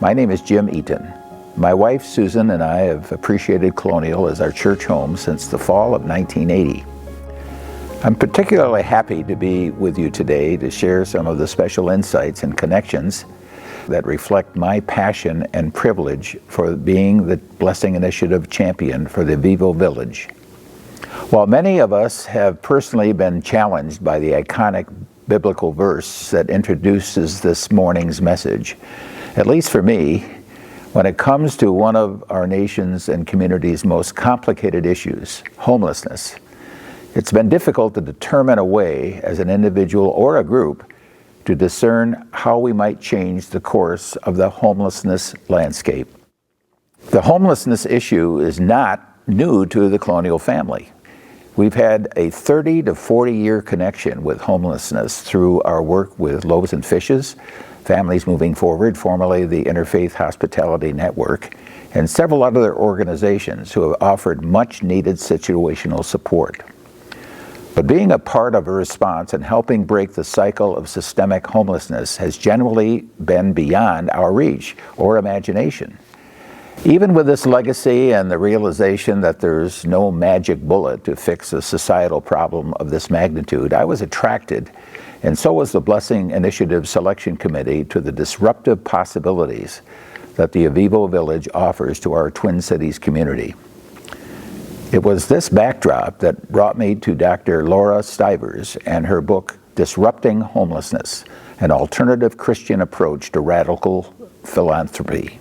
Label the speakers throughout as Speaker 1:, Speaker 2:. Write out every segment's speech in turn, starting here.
Speaker 1: My name is Jim Eaton. My wife Susan and I have appreciated Colonial as our church home since the fall of 1980. I'm particularly happy to be with you today to share some of the special insights and connections that reflect my passion and privilege for being the Blessing Initiative champion for the Avivo Village. While many of us have personally been challenged by the iconic biblical verse that introduces this morning's message, at least for me, when it comes to one of our nation's and community's most complicated issues, homelessness, it's been difficult to determine a way as an individual or a group to discern how we might change the course of the homelessness landscape. The homelessness issue is not new to the Colonial family. We've had a 30 to 40 year connection with homelessness through our work with Loaves and Fishes, Families Moving Forward, formerly the Interfaith Hospitality Network, and several other organizations who have offered much needed situational support. But being a part of a response and helping break the cycle of systemic homelessness has generally been beyond our reach or imagination. Even with this legacy and the realization that there's no magic bullet to fix a societal problem of this magnitude, I was attracted, and so was the Blessing Initiative Selection Committee, to the disruptive possibilities that the Avivo Village offers to our Twin Cities community. It was this backdrop that brought me to Dr. Laura Stivers and her book, Disrupting Homelessness, an Alternative Christian Approach to Radical Philanthropy.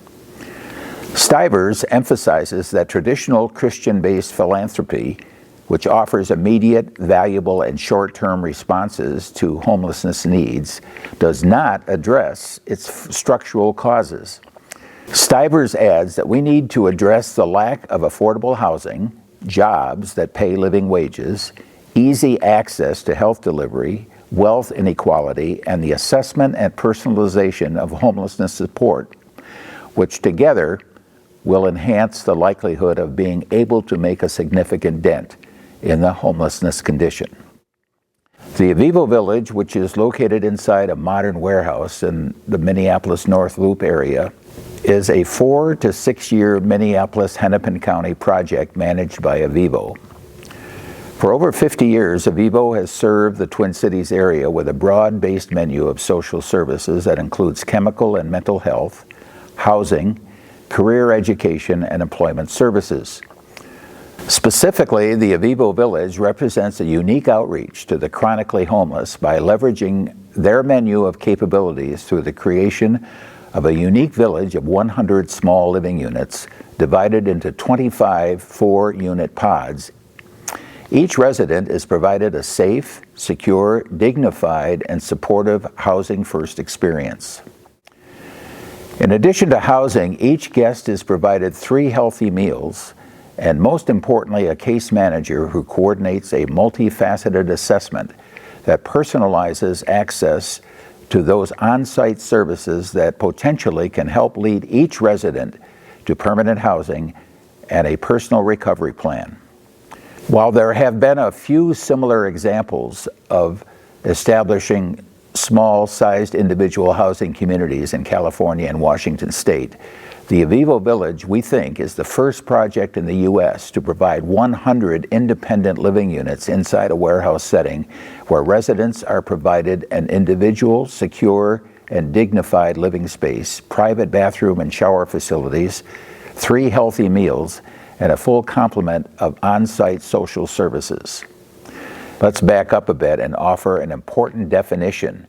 Speaker 1: Stivers emphasizes that traditional Christian-based philanthropy, which offers immediate, valuable, and short-term responses to homelessness needs, does not address its structural causes. Stivers adds that we need to address the lack of affordable housing, jobs that pay living wages, easy access to health delivery, wealth inequality, and the assessment and personalization of homelessness support, which together will enhance the likelihood of being able to make a significant dent in the homelessness condition. The Avivo Village, which is located inside a modern warehouse in the Minneapolis North Loop area, is a 4 to 6 year Minneapolis-Hennepin County project managed by Avivo. For over 50 years, Avivo has served the Twin Cities area with a broad-based menu of social services that includes chemical and mental health, housing, career education, and employment services. Specifically, the Avivo Village represents a unique outreach to the chronically homeless by leveraging their menu of capabilities through the creation of a unique village of 100 small living units divided into 25 4-unit pods. Each resident is provided a safe, secure, dignified, and supportive housing-first experience. In addition to housing, each guest is provided 3 healthy meals, and most importantly, a case manager who coordinates a multifaceted assessment that personalizes access to those on-site services that potentially can help lead each resident to permanent housing and a personal recovery plan. While there have been a few similar examples of establishing small-sized individual housing communities in California and Washington State, the Avivo Village, we think, is the first project in the U.S. to provide 100 independent living units inside a warehouse setting where residents are provided an individual, secure, and dignified living space, private bathroom and shower facilities, 3 healthy meals, and a full complement of on-site social services. Let's back up a bit and offer an important definition.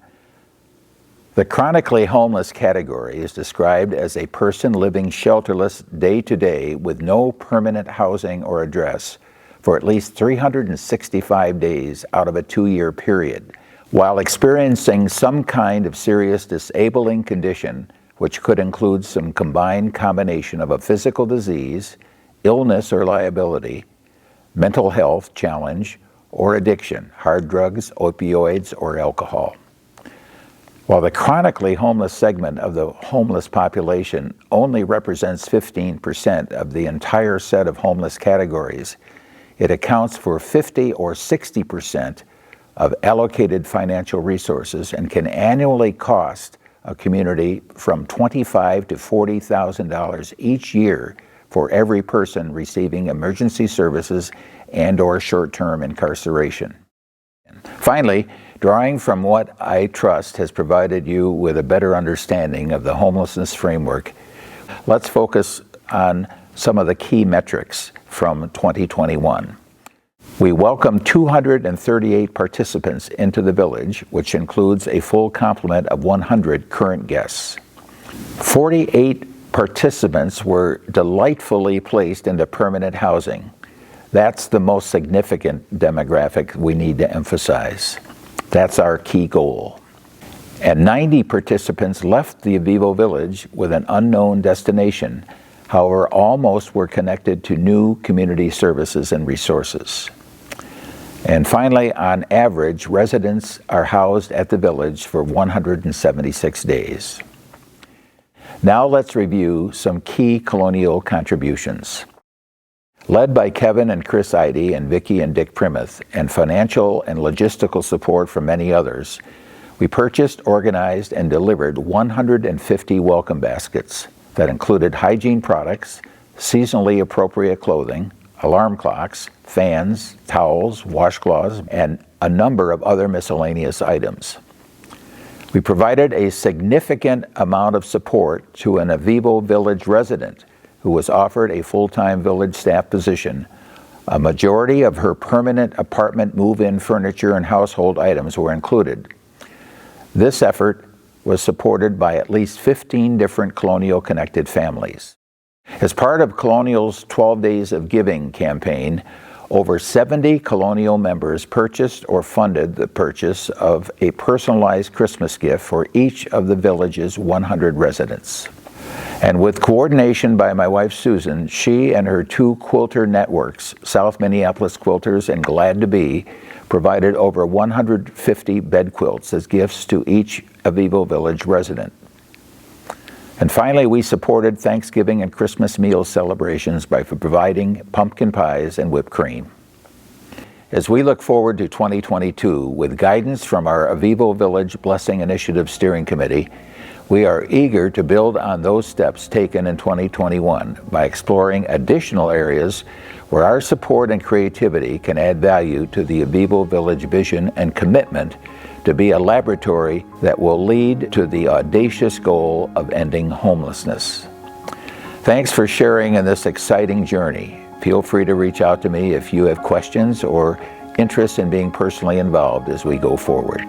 Speaker 1: The chronically homeless category is described as a person living shelterless day to day with no permanent housing or address for at least 365 days out of a 2-year period, while experiencing some kind of serious disabling condition, which could include some combined combination of a physical disease, illness or liability, mental health challenge, or addiction, hard drugs, opioids, or alcohol. While the chronically homeless segment of the homeless population only represents 15% of the entire set of homeless categories, it accounts for 50 or 60% of allocated financial resources and can annually cost a community from $25,000 to $40,000 each year for every person receiving emergency services and/or short-term incarceration. Finally, drawing from what I trust has provided you with a better understanding of the homelessness framework, let's focus on some of the key metrics from 2021. We welcomed 238 participants into the village, which includes a full complement of 100 current guests. 48 participants were delightfully placed into permanent housing. That's the most significant demographic we need to emphasize. That's our key goal. And 90 participants left the Avivo village with an unknown destination. However, almost were connected to new community services and resources. And finally, on average, residents are housed at the village for 176 days. Now let's review some key Colonial contributions. Led by Kevin and Chris Eide and Vicki and Dick Primuth, and financial and logistical support from many others, we purchased, organized, and delivered 150 welcome baskets that included hygiene products, seasonally appropriate clothing, alarm clocks, fans, towels, washcloths, and a number of other miscellaneous items. We provided a significant amount of support to an Avivo village resident who was offered a full-time village staff position. A majority of her permanent apartment move-in furniture and household items were included. This effort was supported by at least 15 different Colonial-connected families. As part of Colonial's 12 Days of Giving campaign, over 70 Colonial members purchased or funded the purchase of a personalized Christmas gift for each of the village's 100 residents. And with coordination by my wife Susan, she and her two quilter networks, South Minneapolis Quilters and Glad to Be, provided over 150 bed quilts as gifts to each Avivo village resident. And finally, we supported Thanksgiving and Christmas meal celebrations by providing pumpkin pies and whipped cream. As we look forward to 2022, with guidance from our Avivo Village Blessing Initiative Steering Committee, we are eager to build on those steps taken in 2021 by exploring additional areas where our support and creativity can add value to the Avivo Village vision and commitment to be a laboratory that will lead to the audacious goal of ending homelessness. Thanks for sharing in this exciting journey. Feel free to reach out to me if you have questions or interest in being personally involved as we go forward.